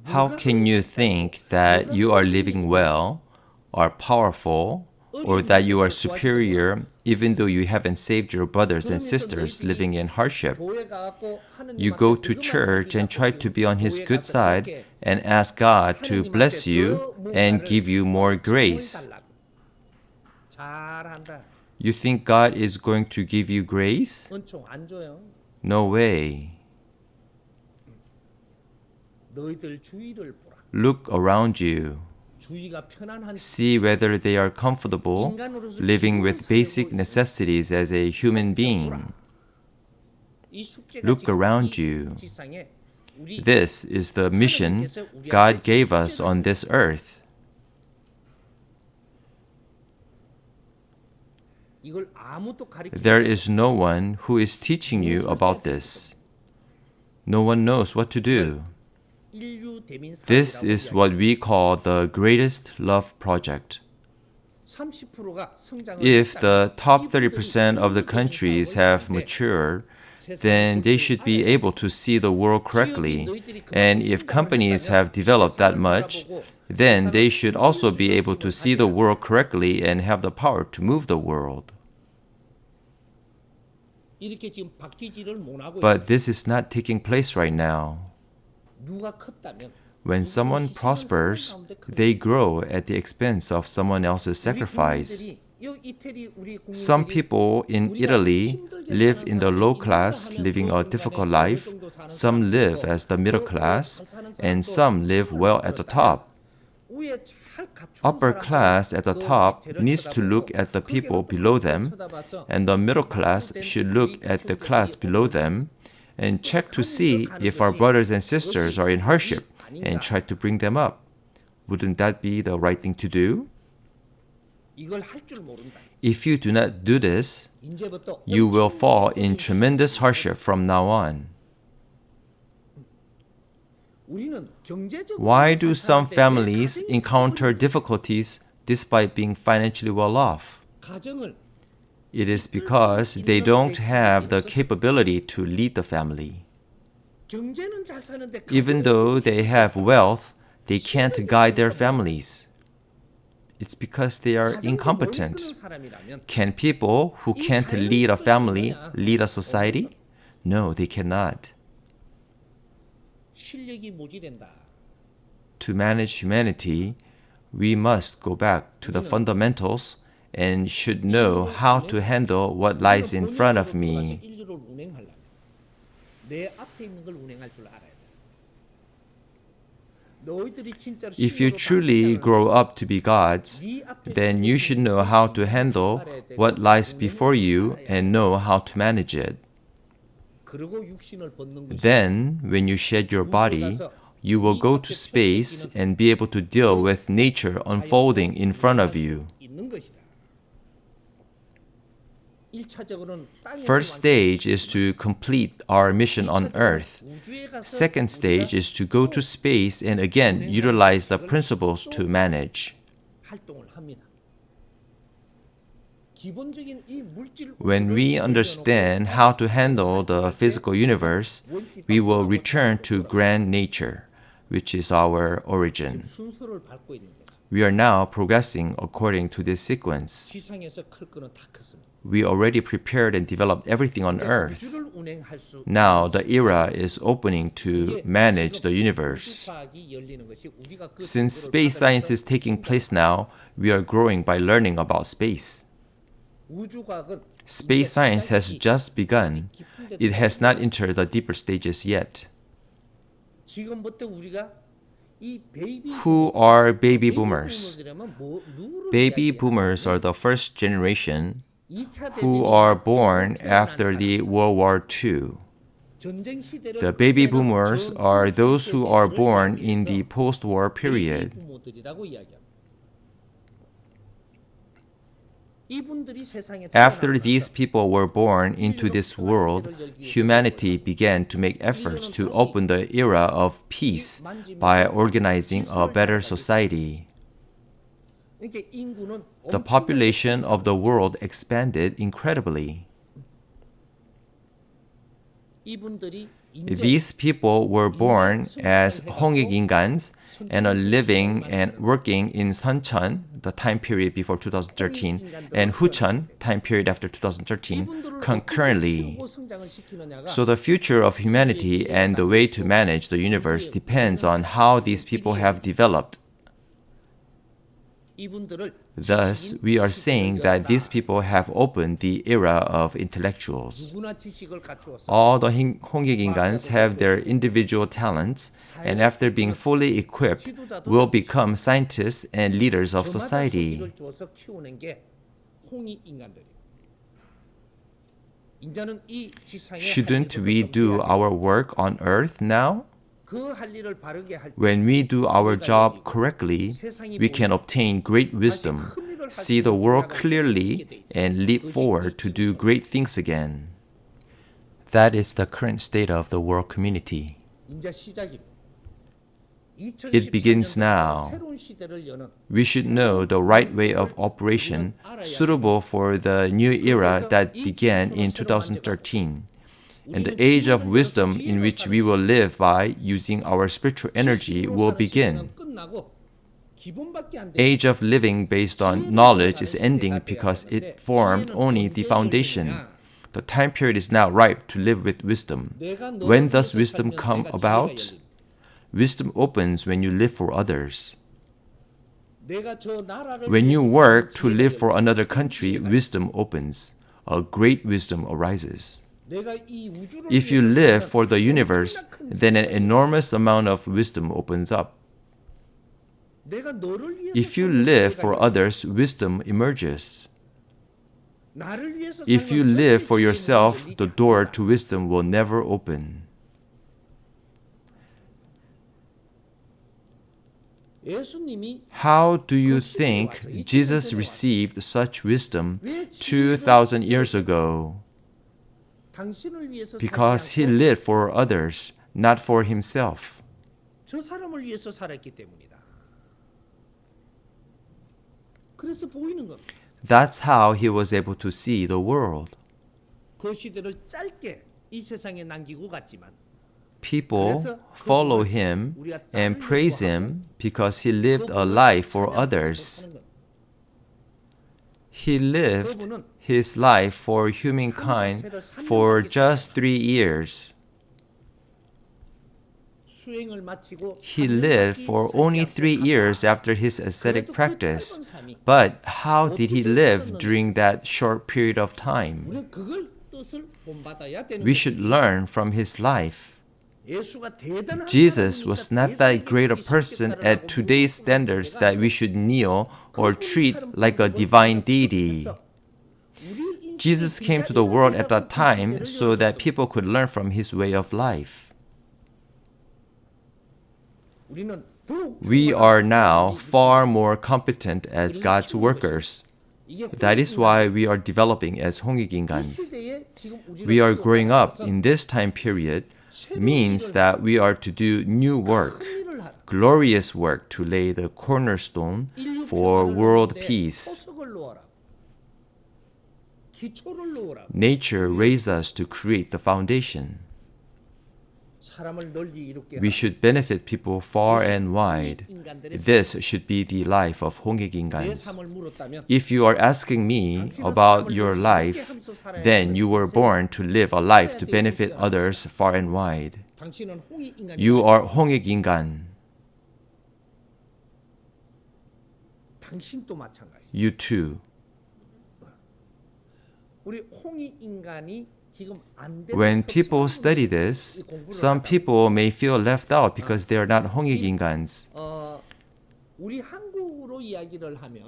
How can you think that you are living well, are powerful, or that you are superior even though you haven't saved your brothers and sisters living in hardship? You go to church and try to be on His good side and ask God to bless you and give you more grace. You think God is going to give you grace? No way. Look around you. See whether they are comfortable living with basic necessities as a human being. Look around you. This is the mission God gave us on this earth. There is no one who is teaching you about this. No one knows what to do. This is what we call the greatest love project. If the top 30% of the countries have matured, then they should be able to see the world correctly. And if companies have developed that much, then they should also be able to see the world correctly and have the power to move the world. But this is not taking place right now. When someone prospers, they grow at the expense of someone else's sacrifice. Some people in Italy live in the low class, living a difficult life. Some live as the middle class, and some live well at the top. Upper class at the top needs to look at the people below them, and the middle class should look at the class below them and check to see if our brothers and sisters are in hardship and try to bring them up. Wouldn't that be the right thing to do? If you do not do this, you will fall in tremendous hardship from now on. Why do some families encounter difficulties despite being financially well off? It is because they don't have the capability to lead the family. Even though they have wealth, they can't guide their families. It's because they are incompetent. Can people who can't lead a family lead a society? No, they cannot. To manage humanity, we must go back to the fundamentals and should know how to handle what lies in front of me. If you truly grow up to be gods, then you should know how to handle what lies before you and know how to manage it. Then, when you shed your body, you will go to space and be able to deal with nature unfolding in front of you. First stage is to complete our mission on Earth. Second stage is to go to space and again utilize the principles to manage. When we understand how to handle the physical universe, we will return to grand nature, which is our origin. We are now progressing according to this sequence. We already prepared and developed everything on Earth. Now the era is opening to manage the universe. Since space science is taking place now, we are growing by learning about space. Space science has just begun. It has not entered the deeper stages yet. Who are baby boomers? Baby boomers are the first generation who are born after the World War II. The baby boomers are those who are born in the post-war period. After these people were born into this world, humanity began to make efforts to open the era of peace by organizing a better society. The population of the world expanded incredibly. These people were born as Hongikingans and are living and working in Seoncheon, the time period before 2013, and Hucheon, time period after 2013, concurrently. So the future of humanity and the way to manage the universe depends on how these people have developed. Thus, we are saying that these people have opened the era of intellectuals. All the Hongikingans have their individual talents, and after being fully equipped, will become scientists and leaders of society. Shouldn't we do our work on earth now? When we do our job correctly, we can obtain great wisdom, see the world clearly, and leap forward to do great things again. That is the current state of the world community. It begins now. We should know the right way of operation suitable for the new era that began in 2013. And the age of wisdom in which we will live by using our spiritual energy will begin. Age of living based on knowledge is ending because it formed only the foundation. The time period is now ripe to live with wisdom. When does wisdom come about? Wisdom opens when you live for others. When you work to live for another country, wisdom opens. A great wisdom arises. If you live for the universe, then an enormous amount of wisdom opens up. If you live for others, wisdom emerges. If you live for yourself, the door to wisdom will never open. How do you think Jesus received such wisdom 2,000 years ago? Because he lived for others, not for himself. That's how he was able to see the world. People follow him and praise him because he lived a life for others. He lived his life for humankind for just 3 years. He lived for only 3 years after his ascetic practice. But how did he live during that short period of time? We should learn from his life. Jesus was not that great a person at today's standards that we should kneel or treat like a divine deity. Jesus came to the world at that time so that people could learn from his way of life. We are now far more competent as God's workers. That is why we are developing as Hongikingans. We are growing up in this time period means that we are to do new work, glorious work to lay the cornerstone for world peace. Nature raised us to create the foundation. We should benefit people far and wide. This should be the life of Hongikingans. If you are asking me about your life, then you were born to live a life to benefit others far and wide. You are Hongikingan. You too. When people study this, some people may feel left out because they are not Hongikingans.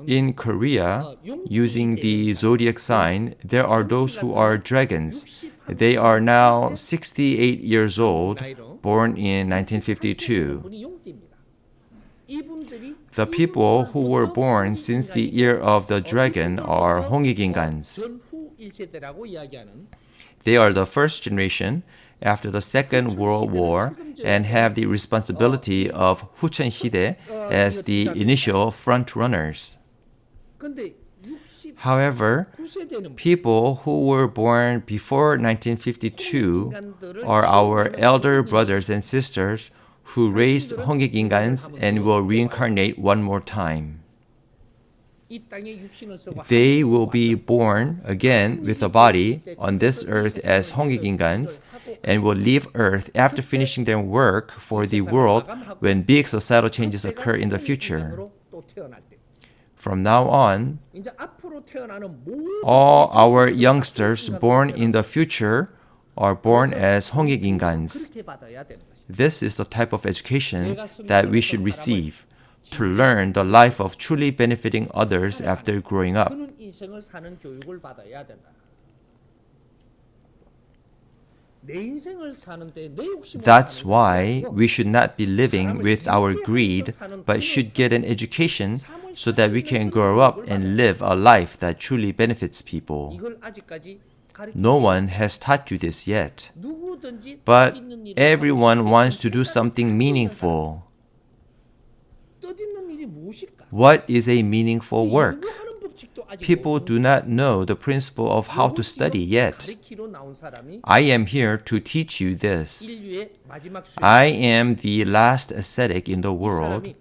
In Korea, using the zodiac sign, there are those who are dragons. They are now 68 years old, born in 1952. The people who were born since the year of the dragon are Hongikingans. They are the first generation after the Second World War and have the responsibility of Hucheonsidae as the initial front runners. However, people who were born before 1952 are our elder brothers and sisters who raised Hongikingans and will reincarnate one more time. They will be born again with a body on this earth as Hongikingans and will leave earth after finishing their work for the world when big societal changes occur in the future. From now on, all our youngsters born in the future are born as Hongikingans. This is the type of education that we should receive to learn the life of truly benefiting others after growing up. That's why we should not be living with our greed, but should get an education so that we can grow up and live a life that truly benefits people. No one has taught you this yet, but everyone wants to do something meaningful. What is a meaningful work? People do not know the principle of how to study yet. I am here to teach you this. I am the last ascetic in the world,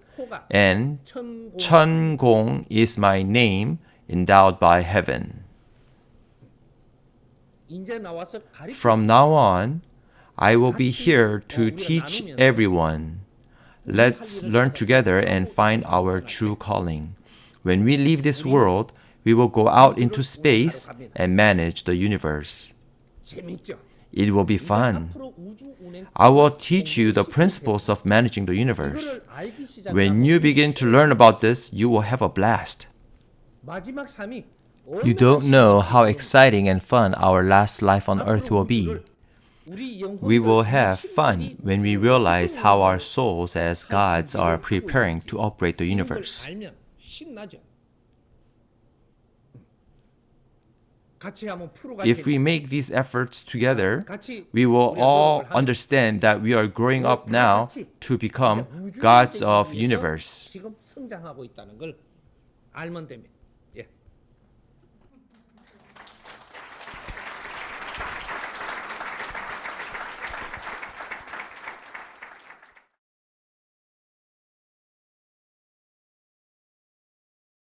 and Cheon Gong is my name, endowed by heaven. From now on, I will be here to teach everyone. Let's learn together and find our true calling. When we leave this world, we will go out into space and manage the universe. It will be fun. I will teach you the principles of managing the universe. When you begin to learn about this, you will have a blast. You don't know how exciting and fun our last life on earth will be. We will have fun when we realize how our souls as gods are preparing to operate the universe. If we make these efforts together, we will all understand that we are growing up now to become gods of universe.